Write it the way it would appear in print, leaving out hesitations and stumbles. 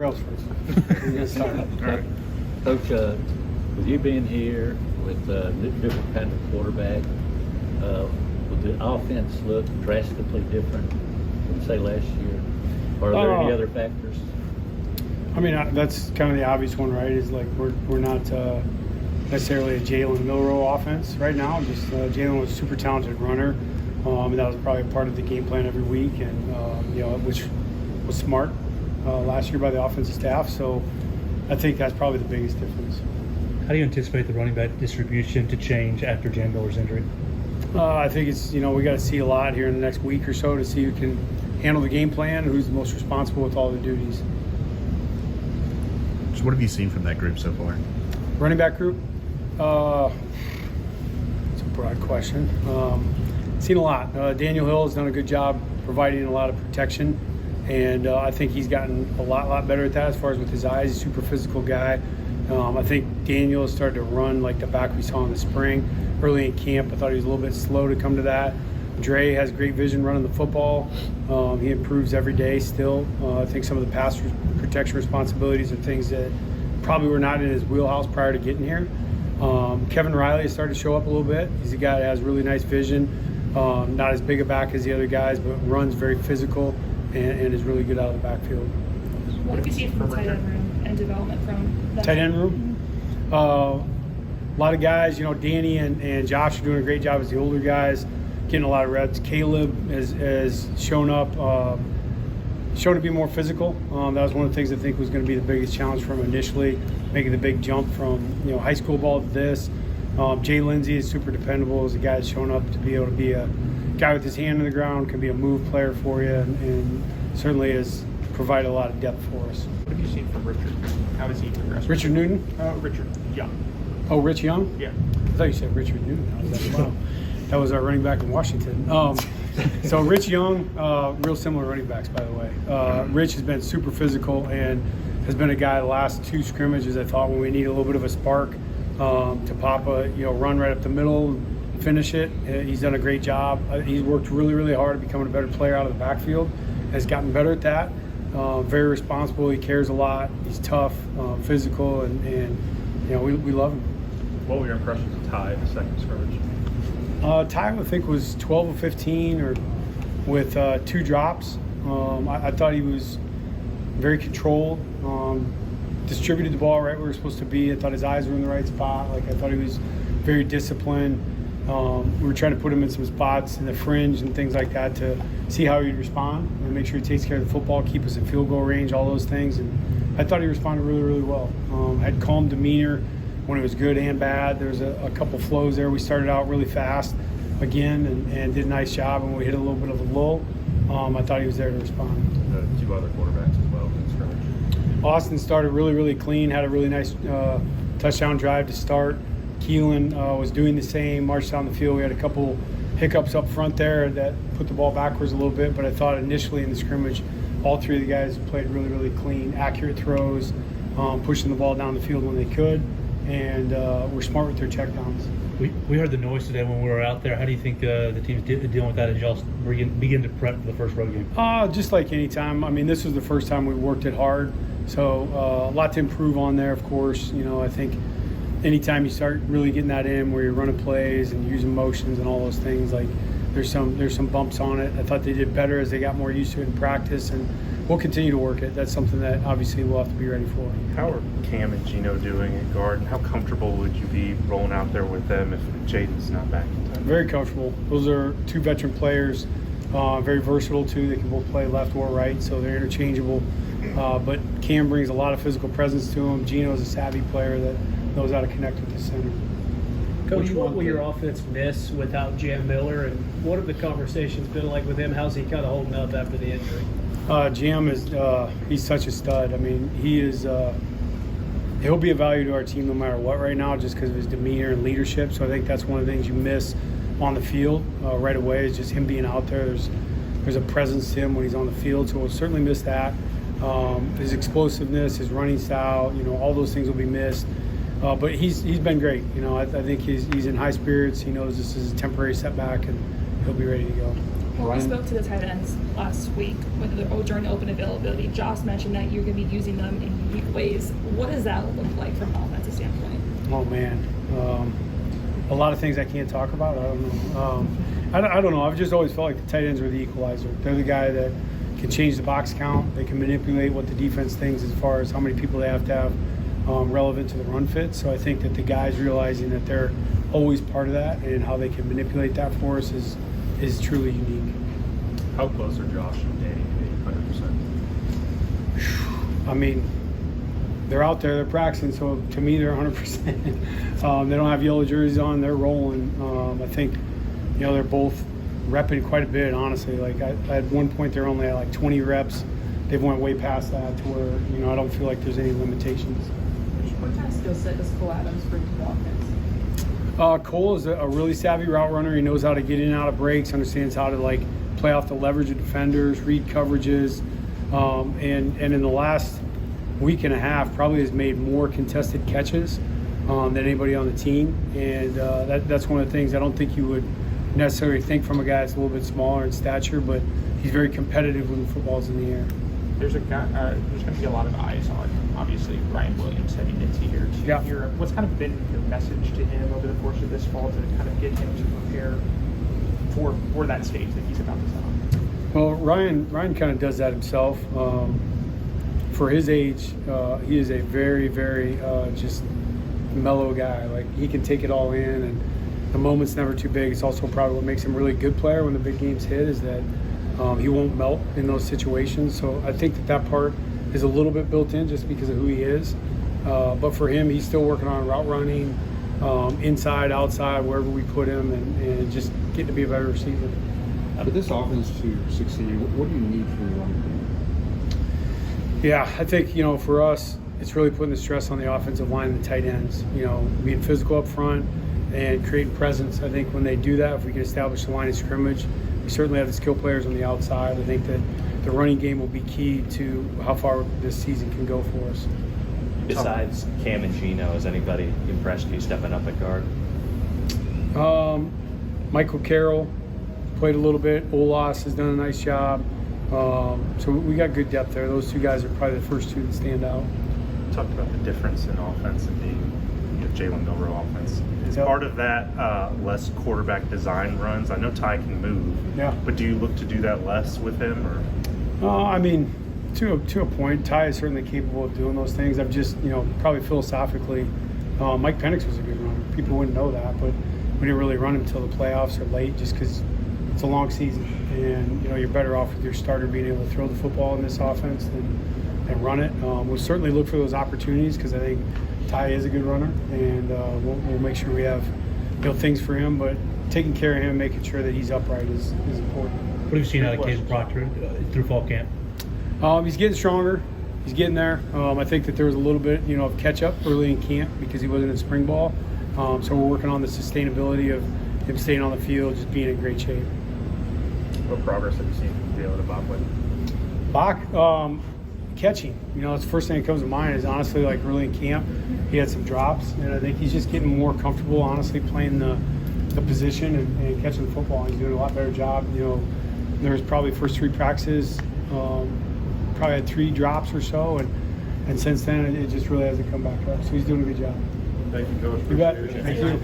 Else first. We're gonna start. All right. Coach, with you being here with different kind of quarterback, will the offense look drastically different than say last year? Or are there any other factors? I mean, that's kind of the obvious one, right? Is like we're not necessarily a Jalen Milroe offense right now. Just Jalen was a super talented runner, and that was probably a part of the game plan every week, and which was smart last year by the offensive staff. So I think that's probably the biggest difference. How do you anticipate the running back distribution to change after Jan Miller's injury? I think it's, we got to see a lot here in the next week or so to see who can handle the game plan and who's the most responsible with all the duties. So what have you seen from that group so far? Running back group? It's a broad question. Seen a lot. Daniel Hill has done a good job providing a lot of protection, and I think he's gotten a lot better at that as far as with his eyes. He's a super physical guy. I think Daniel has started to run like the back we saw in the spring. Early in camp, I thought he was a little bit slow to come to that. Dre has great vision running the football. He improves every day still. I think some of the pass protection responsibilities are things that probably were not in his wheelhouse prior to getting here. Kevin Riley has started to show up a little bit. He's a guy that has really nice vision. Not as big a back as the other guys, but runs very physical and is really good out of the backfield. What have you seen from the tight end room and development from that? Tight end room? A lot of guys, Danny and Josh are doing a great job as the older guys, getting a lot of reps. Caleb has shown up, shown to be more physical. That was one of the things I think was going to be the biggest challenge for him initially, making the big jump from high school ball to this. Jay Lindsey is super dependable as a guy that's shown up to be able to be a guy with his hand in the ground, can be a move player for you, and certainly has provided a lot of depth for us. What have you seen from Richard? How has he progressed? Richard Newton? Richard Young. Oh, Rich Young? Yeah. I thought you said Richard Newton. I was like, wow. That was our running back in Washington. So Rich Young, real similar running backs, by the way. Rich has been super physical and has been a guy the last two scrimmages, I thought, when we need a little bit of a spark to pop a run right up the middle, finish it. He's done a great job. He's worked really hard at becoming a better player out of the backfield, has gotten better at that. Very responsible. He cares a lot. He's tough, physical, and we love him. What were your impressions of Ty in the second scrimmage? Ty, I think, was 12 or 15 or with 2 drops. I thought he was very controlled, distributed the ball right where we were supposed to be. I thought his eyes were in the right spot. I thought he was very disciplined. We were trying to put him in some spots in the fringe and things like that to see how he'd respond and make sure he takes care of the football, keep us in field goal range, all those things. And I thought he responded really well. Had calm demeanor when it was good and bad. There was a couple flows there. We started out really fast again and did a nice job. And when we hit a little bit of a lull, I thought he was there to respond. 2 other quarterbacks as well in the scrimmage. Austin started really clean, had a really nice touchdown drive to start. Keelan was doing the same, marched down the field. We had a couple hiccups up front there that put the ball backwards a little bit, but I thought initially in the scrimmage, all 3 of the guys played really clean, accurate throws, pushing the ball down the field when they could, and were smart with their checkdowns. We heard the noise today when we were out there. How do you think the team's dealing with that as y'all begin to prep for the first road game? Just like any time. I mean, this was the first time we worked it hard, so a lot to improve on there, of course. I think anytime you start really getting that in where you're running plays and using motions and all those things, there's some bumps on it. I thought they did better as they got more used to it in practice, and we'll continue to work it. That's something that obviously we'll have to be ready for. How are Cam and Gino doing at guard, and how comfortable would you be rolling out there with them if Jaden's not back in time? Very comfortable. Those are 2 veteran players, very versatile too. They can both play left or right, so they're interchangeable. But Cam brings a lot of physical presence to him. Gino's a savvy player that knows how to connect with the center. Coach, what will your offense miss without Jam Miller, and what have the conversations been like with him? How's he kind of holding up after the injury? Jam is he's such a stud. I mean, he is he'll be a value to our team no matter what right now, just because of his demeanor and leadership. So I think that's one of the things you miss on the field right away, is just him being out there. There's a presence to him when he's on the field, so we'll certainly miss that. His explosiveness, his running style, all those things will be missed. But he's been great. I think he's in high spirits. He knows this is a temporary setback, and he'll be ready to go. Well, we Ryan? spoke to the tight ends last week during the open availability. Josh mentioned that you're going to be using them in unique ways. What does that look like from an offensive standpoint? Oh man, a lot of things I can't talk about. I don't know. I don't know. I've just always felt like the tight ends are the equalizer. They're the guy that can change the box count. They can manipulate what the defense thinks as far as how many people they have to have relevant to the run fit. So I think that the guys realizing that they're always part of that and how they can manipulate that for us is truly unique. How close are Josh and Danny to being 100%? I mean, they're out there, they're practicing, so to me, they're 100%. They don't have yellow jerseys on, they're rolling. I think, they're both repping quite a bit, honestly. Like, at one point, they're only at like 20 reps. They've went way past that to where, I don't feel like there's any limitations. What kind of skill set does Cole Adams bring to the offense? Cole is a really savvy route runner. He knows how to get in and out of breaks, understands how to play off the leverage of defenders, read coverages, and in the last week and a half probably has made more contested catches than anybody on the team. And that's one of the things I don't think you would necessarily think from a guy that's a little bit smaller in stature, but he's very competitive when the football's in the air. There's going to be a lot of eyes on, obviously, Ryan Williams heading into year 2. Yeah. What's kind of been your message to him over the course of this fall to kind of get him to prepare for that stage that he's about to set on? Well, Ryan kind of does that himself. For his age, he is a very, very just mellow guy. Like, he can take it all in, and the moment's never too big. It's also probably what makes him a really good player when the big games hit is that he won't melt in those situations. So I think that part is a little bit built in just because of who he is. But for him, he's still working on route running, inside, outside, wherever we put him, and just getting to be a better receiver. For this offense to succeed, what do you need from the running game? Yeah, I think, for us, it's really putting the stress on the offensive line and the tight ends, being physical up front and creating presence. I think when they do that, if we can establish the line of scrimmage, we certainly have the skill players on the outside. I think that the running game will be key to how far this season can go for us. Besides Cam and Gino, has anybody impressed you stepping up at guard? Michael Carroll played a little bit. Olas has done a nice job. So we got good depth there. Those two guys are probably the first two that stand out. You talked about the difference in offense and being Jalen Milroe offense. Is Yep. part of that less quarterback design runs? I know Ty can move, Yeah. but do you look to do that less with him? Or I mean, to a point, Ty is certainly capable of doing those things. I've just, probably philosophically, Mike Penix was a good runner. People wouldn't know that, but we didn't really run him until the playoffs or late just because it's a long season. And, you're better off with your starter being able to throw the football in this offense than run it. We'll certainly look for those opportunities because I think Ty is a good runner, and we'll make sure we have things for him. But taking care of him, making sure that he's upright is important. What have you seen out of Caleb Proctor through fall camp? He's getting stronger. He's getting there. I think that there was a little bit, of catch-up early in camp because he wasn't in spring ball. So we're working on the sustainability of him staying on the field, just being in great shape. what progress have you seen from Jalen about with? Bach, catching. It's the first thing that comes to mind is honestly like early in camp, he had some drops, and I think he's just getting more comfortable, honestly, playing the position and catching the football. He's doing a lot better job. There was probably first 3 practices, probably had 3 drops or so, and since then it just really hasn't come back up. So he's doing a good job. Thank you, Coach. You bet. Appreciate it. Thank you.